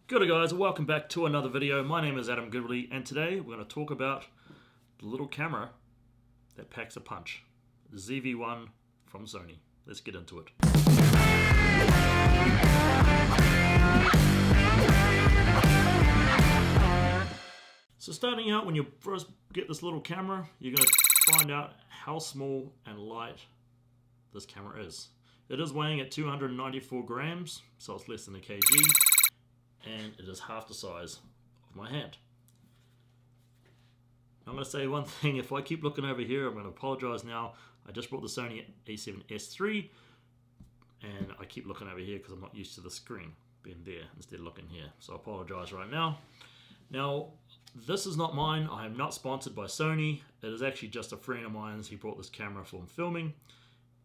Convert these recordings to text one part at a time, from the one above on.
G'day guys, welcome back to another video. My name is Adam Goodley and today we're going to talk about the little camera that packs a punch. The ZV-1 from Sony. Let's get into it. So starting out, when you first get this little camera, you're going to find out how small and light this camera is. It is weighing at 294 grams, so it's less than a kg. And it is half the size of my hand. I'm going to say one thing, if I keep looking over here, I'm going to apologize now. I just brought the Sony A7S3 and I keep looking over here because I'm not used to the screen being there instead of looking here. So I apologize right now. Now, this is not mine. I am not sponsored by Sony. It is actually just a friend of mine. He brought this camera for filming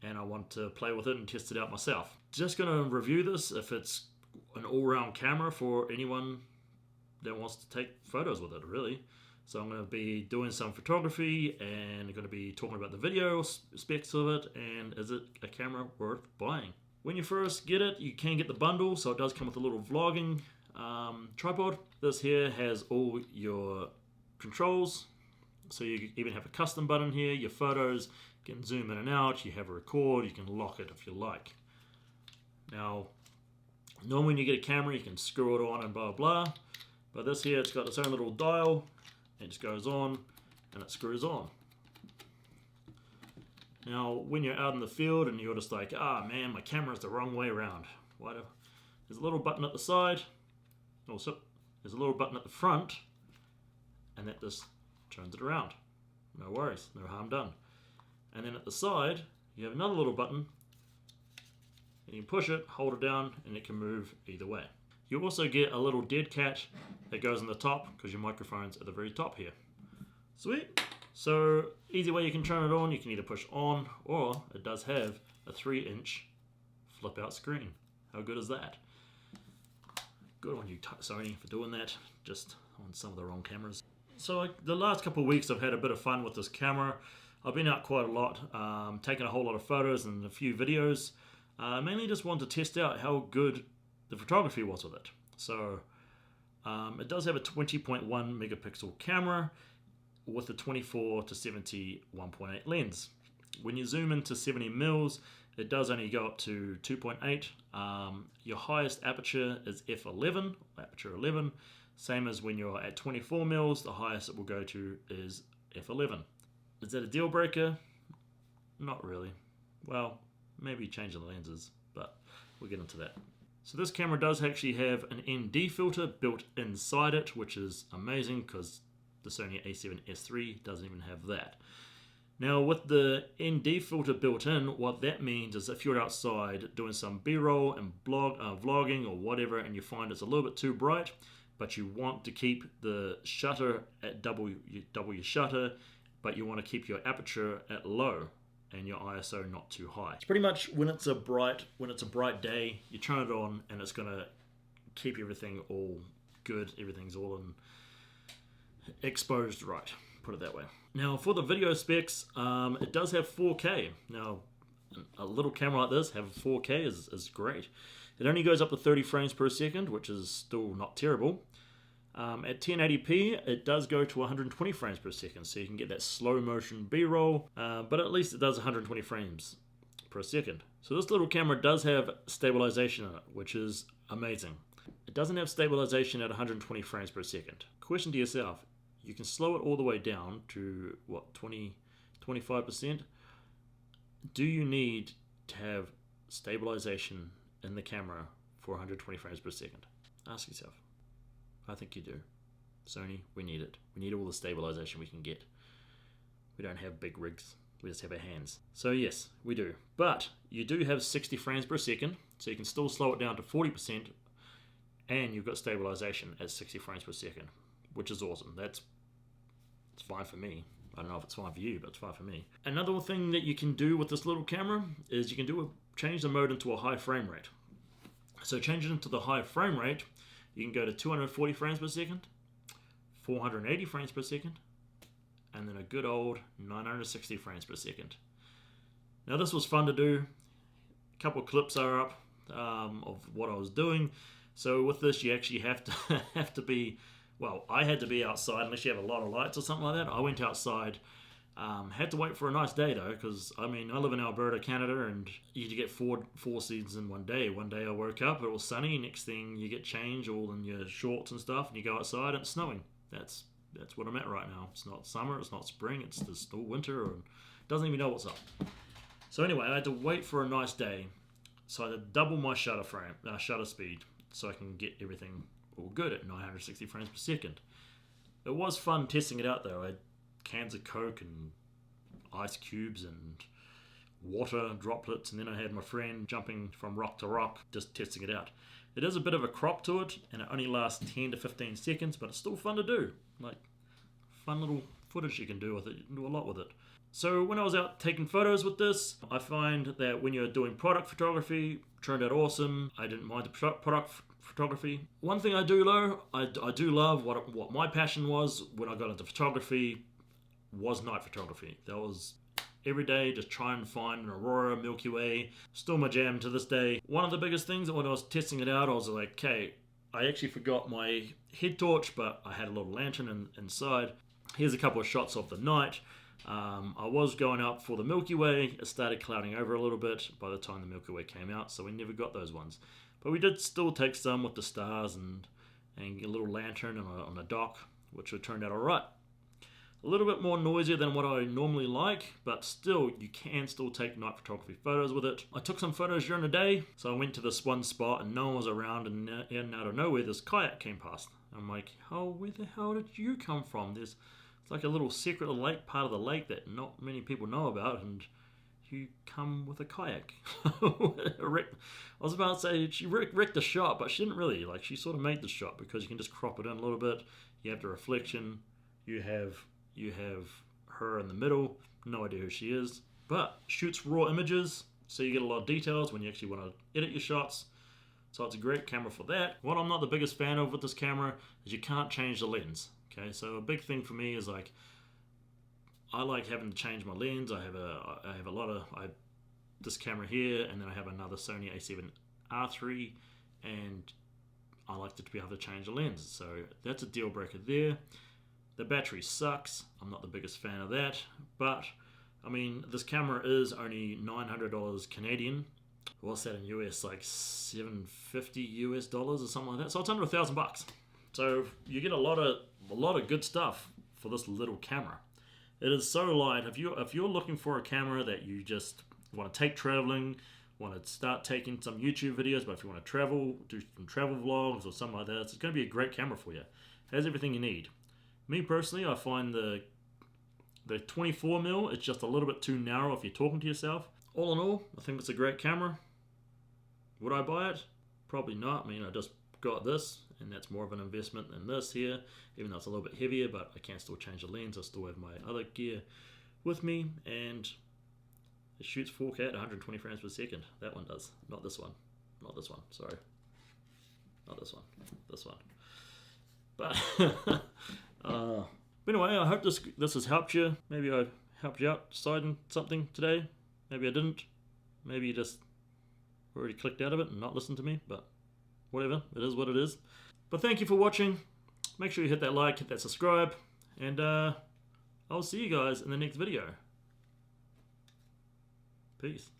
and I want to play with it and test it out myself. Just going to review this if it's an all-round camera for anyone that wants to take photos with it, really. So I'm going to be doing some photography and going to be talking about the video specs of it and is it a camera worth buying. When you first get it, you can get the bundle, so it does come with a little vlogging tripod. This here has all your controls, so you even have a custom button here, your photos, you can zoom in and out, you have a record, you can lock it if you like. Now, normally when you get a camera, you can screw it on and blah blah, but this here, it's got its own little dial. It just goes on and it screws on. Now, when you're out in the field and you're just like, man, my camera's the wrong way around. Whatever. There's a little button at the side. Also, there's a little button at the front, and that just turns it around. No worries, no harm done. And then at the side, you have another little button. And you push it, hold it down, and it can move either way. You also get a little dead cat that goes on the top because your microphone's at the very top here. Sweet. So easy way you can turn it on, you can either push on or it does have a 3-inch flip out screen. How good is that? Good on you, Sony, for doing that, just on some of the wrong cameras. So the last couple of weeks I've had a bit of fun with this camera. I've been out quite a lot, taken a whole lot of photos and a few videos. Mainly just wanted to test out how good the photography was with it. So it does have a 20.1 megapixel camera with a 24 to 70 1.8 lens. When you zoom into 70 mils, it does only go up to 2.8. Your highest aperture is f11, aperture 11. Same as when you're at 24 mils, the highest it will go to is f11. Is that a deal breaker? Not really. Well, maybe change the lenses, but we'll get into that. So this camera does actually have an ND filter built inside it, which is amazing because the Sony A7S3 doesn't even have that. Now with the ND filter built in, what that means is if you're outside doing some B-roll and vlogging or whatever and you find it's a little bit too bright, but you want to keep the shutter at double your shutter, but you want to keep your aperture at low and your ISO not too high. It's pretty much when it's a bright day, you turn it on and it's gonna keep everything all good. Everything's all exposed right, put it that way. Now for the video specs, it does have 4K. Now a little camera like this having 4K is great. It only goes up to 30 frames per second, which is still not terrible. At 1080p, it does go to 120 frames per second, so you can get that slow motion B-roll, but at least it does 120 frames per second. So this little camera does have stabilization in it, which is amazing. It doesn't have stabilization at 120 frames per second. Question to yourself, you can slow it all the way down to, what, 25%? Do you need to have stabilization in the camera for 120 frames per second? Ask yourself. I think you do. Sony, we need it. We need all the stabilization we can get. We don't have big rigs. We just have our hands. So yes, we do. But you do have 60 frames per second, so you can still slow it down to 40%, and you've got stabilization at 60 frames per second, which is awesome. It's fine for me. I don't know if it's fine for you, but it's fine for me. Another thing that you can do with this little camera is you can change the mode into a high frame rate. So change it into the high frame rate. You can go to 240 frames per second, 480 frames per second, and then a good old 960 frames per second. Now this was fun to do. A couple of clips are up of what I was doing. So with this, you actually have to have to be, well, I had to be outside unless you have a lot of lights or something like that. I went outside. Had to wait for a nice day though, because I mean I live in Alberta, Canada, and you get four seasons in one day. One day I woke up, it was sunny. Next thing you get changed all in your shorts and stuff, and you go outside and it's snowing. That's what I'm at right now. It's not summer, it's not spring, it's just still winter, or doesn't even know what's up. So anyway, I had to wait for a nice day, so I had to double my shutter speed, so I can get everything all good at 960 frames per second. It was fun testing it out though. I had cans of Coke and ice cubes and water droplets, and then I had my friend jumping from rock to rock, just testing it out. It is a bit of a crop to it, and it only lasts 10 to 15 seconds, but it's still fun to do. Like, fun little footage you can do with it. You can do a lot with it. So when I was out taking photos with this, I find that when you're doing product photography, it turned out awesome. I didn't mind the product photography. One thing I do though, I do love what my passion was when I got into photography was night photography. That was every day, just trying to find an aurora, Milky Way. Still my jam to this day. One of the biggest things that when I was testing it out, I was like, okay, I actually forgot my head torch, but I had a little lantern inside. Here's a couple of shots of the night. I was going up for the Milky Way. It started clouding over a little bit by the time the Milky Way came out, so we never got those ones. But we did still take some with the stars and a little lantern on a dock, which turned out alright. A little bit more noisier than what I normally like, but still, you can still take night photography photos with it. I took some photos during the day, so I went to this one spot and no one was around, and out of nowhere this kayak came past. I'm like, oh, where the hell did you come from? It's like a little secret lake, part of the lake that not many people know about, and you come with a kayak. I was about to say she wrecked the shot, but she didn't really. Like, she sort of made the shot because you can just crop it in a little bit. You have the reflection. You have her in the middle. No idea who she is, but shoots raw images, so you get a lot of details when you actually want to edit your shots. So it's a great camera for that. What I'm not the biggest fan of with this camera is you can't change the lens. Okay, so a big thing for me is like, I like having to change my lens. I have this camera here, and then I have another Sony A7 R3, and I like to be able to change the lens. So that's a deal breaker there. The battery sucks. I'm not the biggest fan of that, but I mean, this camera is only $900 Canadian. What's that in US? Like $750 US or something like that. So it's under $1,000. So you get a lot of good stuff for this little camera. It is so light. If you're looking for a camera that you just want to take traveling, want to start taking some YouTube videos, but if you want to travel, do some travel vlogs or something like that, it's going to be a great camera for you. It has everything you need. Me personally, I find the 24mm, it's just a little bit too narrow if you're talking to yourself. All in all, I think it's a great camera. Would I buy it? Probably not. I mean, I just got this, and that's more of an investment than this here, even though it's a little bit heavier, but I can still change the lens. I still have my other gear with me, and it shoots 4K at 120 frames per second. That one does. Not this one. Not this one. Sorry. Not this one. This one. But anyway, I hope this has helped you. Maybe I helped you out deciding something today. Maybe I didn't. Maybe you just already clicked out of it and not listened to me. But whatever, it is what it is. But thank you for watching. Make sure you hit that like, hit that subscribe, and I'll see you guys in the next video. Peace.